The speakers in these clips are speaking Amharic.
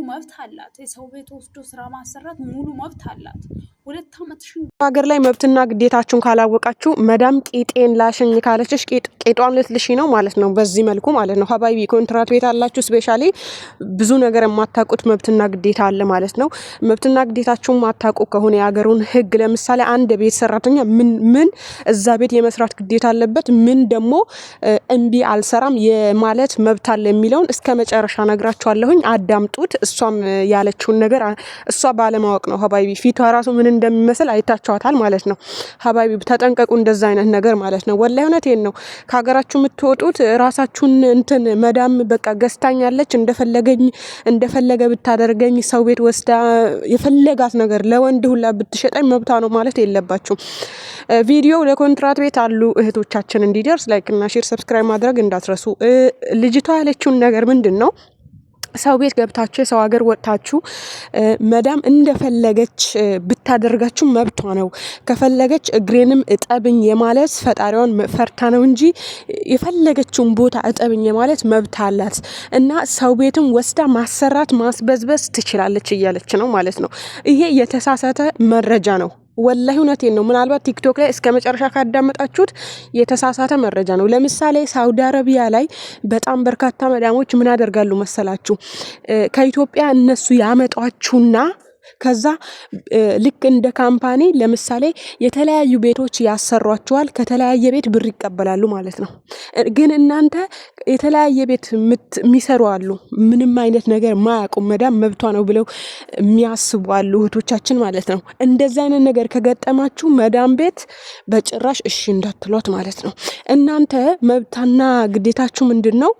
መብት አላት። የሰው ቤት ወስዶ ስራ ማሰራት ሙሉ መብት አላት። 2 ዓመት ሀገር ላይ መብትና ግዴታችሁን ካላወቃችሁ መዳም ቂጤን ላሽኝ ካለችሽ ቂጧን ልትልሽ ነው ማለት ነው። በዚህ መልኩ ማለት ነው። ሀባይቢ ኮንትራት ቤት አላችሁ ስፔሻሊ ብዙ ነገር የማታውቁት መብትና ግዴታ አለ ማለት ነው። መብትና ግዴታችሁን ማታውቁ ከሆነ የሀገሩን ህግ ለምሳሌ አንድ ቤት ሰራተኛ ምን እዛ ቤት የመስራት ግዴታ አለበት፣ ምን ደግሞ እንቢ አልሰራም የማለት መብት አለ የሚለውን እስከ መጨረሻ ነግራችኋለሁኝ። አዳምጡት። እሷም ያለችውን ነገር እሷ ባለማወቅ ነው ሀባይቢ ፊቷ ራሱ ምን እንደሚመስል አይታችኋታል ማለት ነው። ሀባይቢ ተጠንቀቁ እንደዛ አይነት ነገር ማለት ነው። ወላሂ እውነቴን ነው። ከሀገራችሁ የምትወጡት ራሳችሁን እንትን መዳም በቃ ገዝታኛለች እንደፈለገ ብታደርገኝ ሰው ቤት ወስዳ የፈለጋት ነገር ለወንድ ሁላ ብትሸጠኝ መብታ ነው ማለት የለባችሁም። ቪዲዮ ለኮንትራት ቤት አሉ እህቶቻችን እንዲደርስ ላይክ እና ሼር ሰብስክራይብ ማድረግ እንዳትረሱ። ልጅቷ ያለችውን ነገር ምንድነው? ሰው ቤት ገብታችሁ የሰው ሀገር ወጣችሁ መዳም እንደፈለገች ብታደርጋችሁ መብቷ ነው። ከፈለገች እግሬንም እጠብኝ የማለት ፈጣሪዋን ፈርታ ነው እንጂ የፈለገችውን ቦታ እጠብኝ የማለት መብት አላት። እና ሰው ቤትም ወስዳ ማሰራት ማስበዝበዝ ትችላለች እያለች ነው ማለት ነው። ይሄ የተሳሳተ መረጃ ነው። ወላሂ እውነቴን ነው። ምናልባት ቲክቶክ ላይ እስከ መጨረሻ ካዳመጣችሁት የተሳሳተ መረጃ ነው። ለምሳሌ ሳውዲ አረቢያ ላይ በጣም በርካታ መዳሞች ምን ያደርጋሉ መሰላችሁ? ከኢትዮጵያ እነሱ ያመጧችሁና ከዛ ልክ እንደ ካምፓኒ ለምሳሌ የተለያዩ ቤቶች ያሰሯቸዋል። ከተለያየ ቤት ብር ይቀበላሉ ማለት ነው። ግን እናንተ የተለያየ ቤት የሚሰሩ አሉ፣ ምንም አይነት ነገር ማያውቁ መዳም መብቷ ነው ብለው የሚያስቡ አሉ እህቶቻችን ማለት ነው። እንደዚህ አይነት ነገር ከገጠማችሁ መዳም ቤት በጭራሽ እሺ እንዳትሏት ማለት ነው። እናንተ መብታና ግዴታችሁ ምንድን ነው?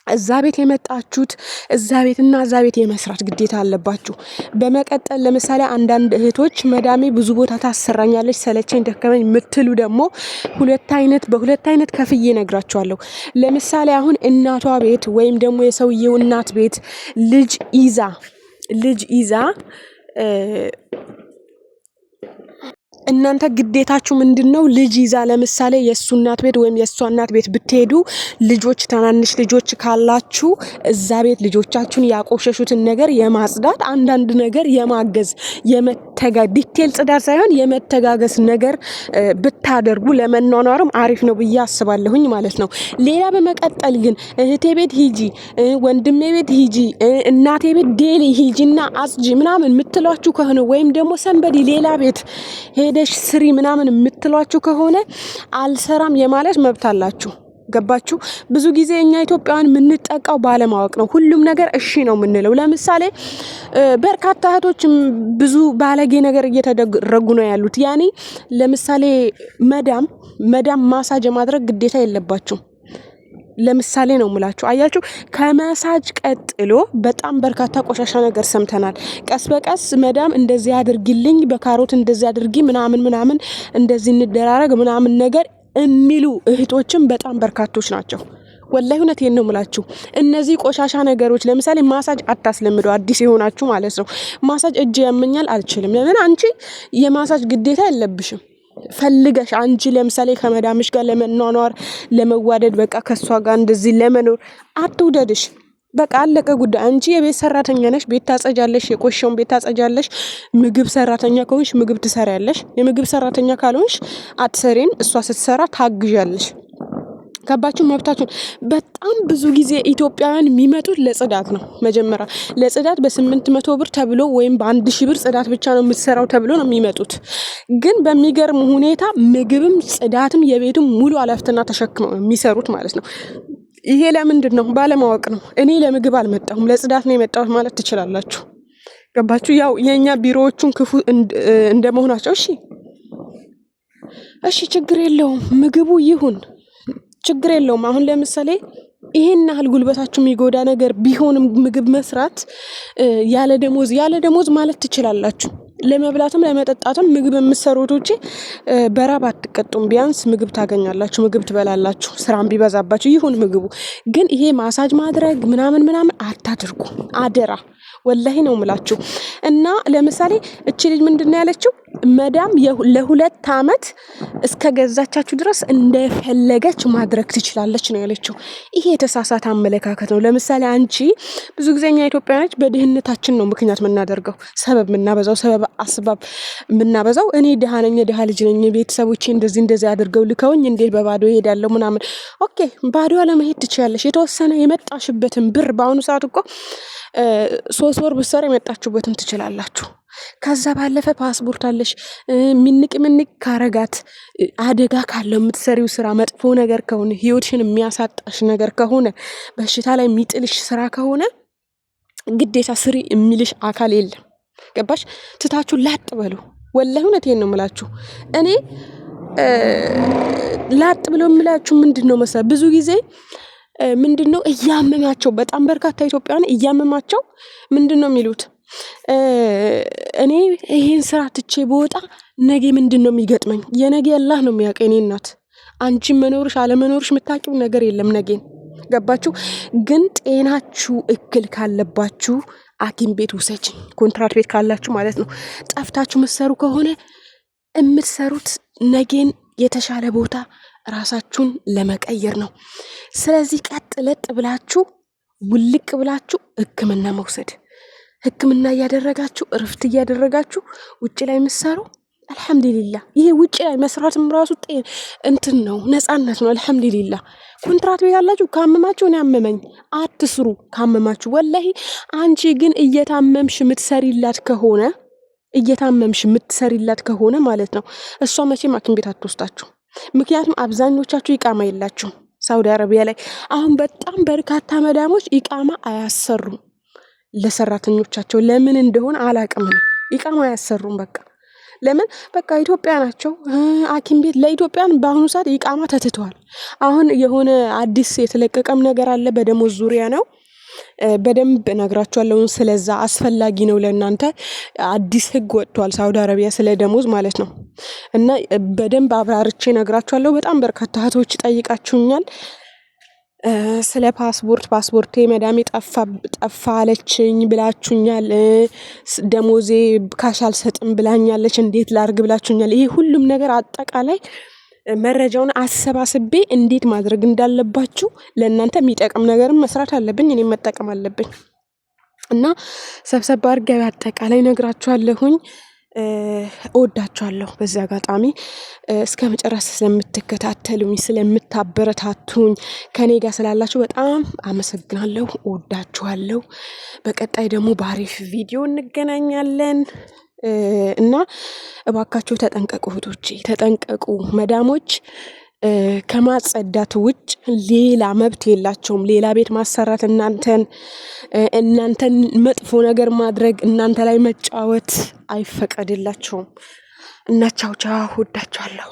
እዛ ቤት የመጣችሁት እዛ ቤትና እዛ ቤት የመስራት ግዴታ አለባችሁ። በመቀጠል ለምሳሌ አንዳንድ እህቶች መዳሜ ብዙ ቦታ ታሰራኛለች ሰለቸኝ ደከመኝ የምትሉ ደግሞ በሁለት አይነት ከፍዬ ነግራችኋለሁ። ለምሳሌ አሁን እናቷ ቤት ወይም ደግሞ የሰውየው እናት ቤት ልጅ ይዛ እናንተ ግዴታችሁ ምንድነው? ልጅ ይዛ ለምሳሌ የሱ እናት ቤት ወይም የሷ እናት ቤት ብትሄዱ ትናንሽ ልጆች ካላችሁ እዛ ቤት ልጆቻችሁን ያቆሸሹትን ነገር የማጽዳት አንዳንድ ነገር የማገዝ ዲቴል ጽዳት ሳይሆን የመተጋገስ ነገር ብታደርጉ ለመኗኗርም አሪፍ ነው ብዬ አስባለሁኝ ማለት ነው። ሌላ በመቀጠል ግን እህቴ ቤት ሂጂ፣ ወንድሜ ቤት ሂጂ፣ እናቴ ቤት ዴሊ ሂጂና አጽጂ ምናምን የምትሏችሁ ከሆነ ወይም ደግሞ ሰንበዲ ሌላ ቤት ሄደሽ ስሪ ምናምን የምትሏችሁ ከሆነ አልሰራም የማለት መብት አላችሁ። ገባችሁ? ብዙ ጊዜ እኛ ኢትዮጵያውያን የምንጠቃው ባለማወቅ ነው። ሁሉም ነገር እሺ ነው የምንለው። ለምሳሌ በርካታ እህቶች ብዙ ባለጌ ነገር እየተደረጉ ነው ያሉት። ያኔ ለምሳሌ መዳም ማሳጅ ማድረግ ግዴታ የለባችሁ። ለምሳሌ ነው የምላችሁ። አያችሁ፣ ከመሳጅ ቀጥሎ በጣም በርካታ ቆሻሻ ነገር ሰምተናል። ቀስ በቀስ መዳም እንደዚህ አድርጊልኝ፣ በካሮት እንደዚህ አድርጊ ምናምን እንደዚህ እንደራረግ ምናምን ነገር የሚሉ እህቶችም በጣም በርካቶች ናቸው። ወላሂ እውነቴን ነው የምላችሁ። እነዚህ ቆሻሻ ነገሮች ለምሳሌ ማሳጅ አታስለምዱ፣ አዲስ የሆናችሁ ማለት ነው። ማሳጅ እጅ ያመኛል አልችልም። ለምን? አንቺ የማሳጅ ግዴታ የለብሽም። ፈልገሽ አንቺ ለምሳሌ ከመዳምሽ ጋር ለመኗኗር ለመዋደድ በቃ ከሷ ጋር እንደዚህ ለመኖር አትውደድሽ። በቃ አለቀ ጉዳይ። አንቺ የቤት ሰራተኛ ነሽ፣ ቤት ታጸጃለሽ፣ የቆሸውን ቤት ታጸጃለሽ። ምግብ ሰራተኛ ከሆንሽ ምግብ ትሰሪያለሽ። የምግብ ሰራተኛ ካልሆንሽ አትሰሪም። እሷ ስትሰራ ታግዣለሽ። ከባችሁ መብታችሁን። በጣም ብዙ ጊዜ ኢትዮጵያውያን የሚመጡት ለጽዳት ነው። መጀመሪያ ለጽዳት በ800 ብር ተብሎ ወይም በ1000 ብር ጽዳት ብቻ ነው የምትሰራው ተብሎ ነው የሚመጡት። ግን በሚገርም ሁኔታ ምግብም ጽዳትም የቤቱም ሙሉ ኃላፊነትና ተሸክመው የሚሰሩት ማለት ነው። ይሄ ለምንድን ነው? ባለማወቅ ነው። እኔ ለምግብ አልመጣሁም ለጽዳት ነው የመጣሁት ማለት ትችላላችሁ። ገባችሁ? ያው የኛ ቢሮዎቹን ክፉ እንደመሆናቸው እሺ ችግር የለውም ምግቡ ይሁን ችግር የለውም። አሁን ለምሳሌ ይሄን ያህል ጉልበታችሁ የሚጎዳ ነገር ቢሆንም ምግብ መስራት ያለ ደሞዝ ማለት ትችላላችሁ። ለመብላትም ለመጠጣትም ምግብ የምትሰሩት ውጪ በራብ አትቀጡም። ቢያንስ ምግብ ታገኛላችሁ፣ ምግብ ትበላላችሁ። ስራም ቢበዛባችሁ ይሁን ምግቡ። ግን ይሄ ማሳጅ ማድረግ ምናምን አታድርጉ አደራ። ወላሂ ነው የምላችሁ። እና ለምሳሌ እቺ ልጅ ምንድነው ያለችው? መዳም ለ2 አመት እስከ ገዛቻችሁ ድረስ እንደፈለገች ማድረግ ትችላለች ነው ያለችው። ይሄ የተሳሳተ አመለካከት ነው። ለምሳሌ አንቺ ብዙ ጊዜ እኛ ኢትዮጵያውያኖች በድህነታችን ነው ምክንያት የምናደርገው ሰበብ የምናበዛው ሰበብ አስባብ የምናበዛው። እኔ ድሃ ነኝ፣ ድሃ ልጅ ነኝ፣ ቤተሰቦቼ እንደዚህ አድርገው ልከውኝ እንዴት በባዶ እሄዳለሁ ምናምን። ኦኬ ባዶ ለመሄድ ትችያለሽ። የተወሰነ የመጣሽበትን ብር በአሁኑ ሰዓት እኮ 3 ወር ብትሰሪ የመጣችሁበትን ትችላላችሁ። ከዛ ባለፈ ፓስፖርት አለሽ። ምንቅ ካረጋት አደጋ ካለው የምትሰሪው ስራ መጥፎ ነገር ከሆነ ህይወትሽን የሚያሳጣሽ ነገር ከሆነ በሽታ ላይ የሚጥልሽ ስራ ከሆነ ግዴታ ስሪ የሚልሽ አካል የለም። ገባሽ? ትታችሁ ላጥ በሉ። ወላሂ እውነቴን ነው የምላችሁ። እኔ ላጥ ብለው የምላችሁ ምንድነው መሰለህ ብዙ ጊዜ ምንድነው እያመማቸው በጣም በርካታ ኢትዮጵያውያን እያመማቸው ምንድነው የሚሉት እኔ ይሄን ስራ ትቼ በወጣ ነገ ምንድነው የሚገጥመኝ? የነገ አላህ ነው የሚያውቀው። እኔ እናት አንቺ መኖርሽ አለመኖርሽ የምታውቂው ነገር የለም ነገን። ገባችሁ? ግን ጤናችሁ እክል ካለባችሁ ሐኪም ቤት ውሰጂ። ኮንትራት ቤት ካላችሁ ማለት ነው። ጠፍታችሁ መሰሩ ከሆነ የምትሰሩት ነገን የተሻለ ቦታ ራሳችሁን ለመቀየር ነው። ስለዚህ ቀጥ ለጥ ብላችሁ ውልቅ ብላችሁ ህክምና መውሰድ፣ ህክምና እያደረጋችሁ እረፍት እያደረጋችሁ ውጭ ላይ ምሰሩ አልহামዱሊላህ። ይሄ ውጭ ላይ መስራትም ራሱ እንትን ነው፣ ነፃነት ነው። አልহামዱሊላህ። ኮንትራት ቤት ያላችሁ ካመማችሁ ነው ያመመኝ አትስሩ ካመማችሁ። ወላሂ አንቺ ግን እየታመምሽ የምትሰሪላት ከሆነ ማለት ነው እሷ መቼም ሐኪም ቤት አትወስዳችሁ። ምክንያቱም አብዛኞቻችሁ ኢቃማ የላችሁም ሳውዲ አረቢያ ላይ። አሁን በጣም በርካታ መዳሞች ኢቃማ አያሰሩም ለሰራተኞቻቸው። ለምን እንደሆነ አላቅም ነው። ኢቃማ አያሰሩም በቃ ለምን? በቃ ኢትዮጵያ ናቸው። ሐኪም ቤት ለኢትዮጵያን በአሁኑ ሰዓት ኢቃማ ተትተዋል። አሁን የሆነ አዲስ የተለቀቀም ነገር አለ በደሞዝ ዙሪያ ነው። በደንብ እነግራችኋለሁ። ስለዛ አስፈላጊ ነው ለእናንተ። አዲስ ህግ ወጥቷል ሳውዲ አረቢያ ስለ ደሞዝ ማለት ነው። እና በደንብ አብራርቼ እነግራችኋለሁ። በጣም በርካታ እህቶች ጠይቃችሁኛል ስለ ፓስፖርቴ መዳሜ ጠፋ አለችኝ ብላችሁኛል። ደሞዜ ካሽ አልሰጥም ብላኛለች፣ እንዴት ላርግ ብላችሁኛል። ይሄ ሁሉም ነገር አጠቃላይ መረጃውን አሰባስቤ እንዴት ማድረግ እንዳለባችሁ ለእናንተ የሚጠቅም ነገርም መስራት አለብኝ፣ እኔም መጠቀም አለብኝ። እና ሰብሰብ አድርጌ አጠቃላይ ነግራችኋለሁኝ። እወዳችኋለሁ። በዚህ አጋጣሚ እስከ መጨረሻ ስለምትከታተሉኝ ስለምታበረታቱኝ ከኔ ጋር ስላላችሁ በጣም አመሰግናለሁ። እወዳችኋለሁ። በቀጣይ ደግሞ በአሪፍ ቪዲዮ እንገናኛለን። እና እባካችሁ ተጠንቀቁ እህቶቼ፣ ተጠንቀቁ። መዳሞች ከማጸዳት ውጭ ሌላ መብት የላቸውም። ሌላ ቤት ማሰራት፣ እናንተን መጥፎ ነገር ማድረግ፣ እናንተ ላይ መጫወት አይፈቀድላቸውም። እና ቻው ቻው፣ እወዳችኋለሁ።